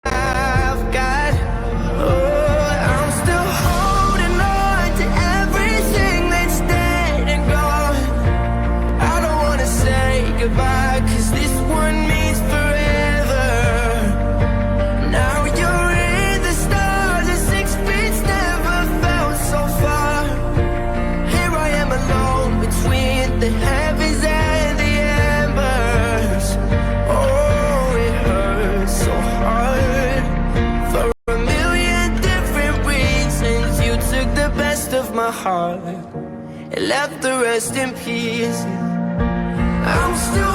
I've got, oh, I'm still holding on to everything that's dead and gone. I don't wanna say goodbye, 'cause this one means forever. Now you're in the stars and 6 feet never felt so far. Here I am alone between the heavens and the embers. Oh, it hurts so hard. For a million different reasons, you took the best of my heart and left the rest in peace. I'm still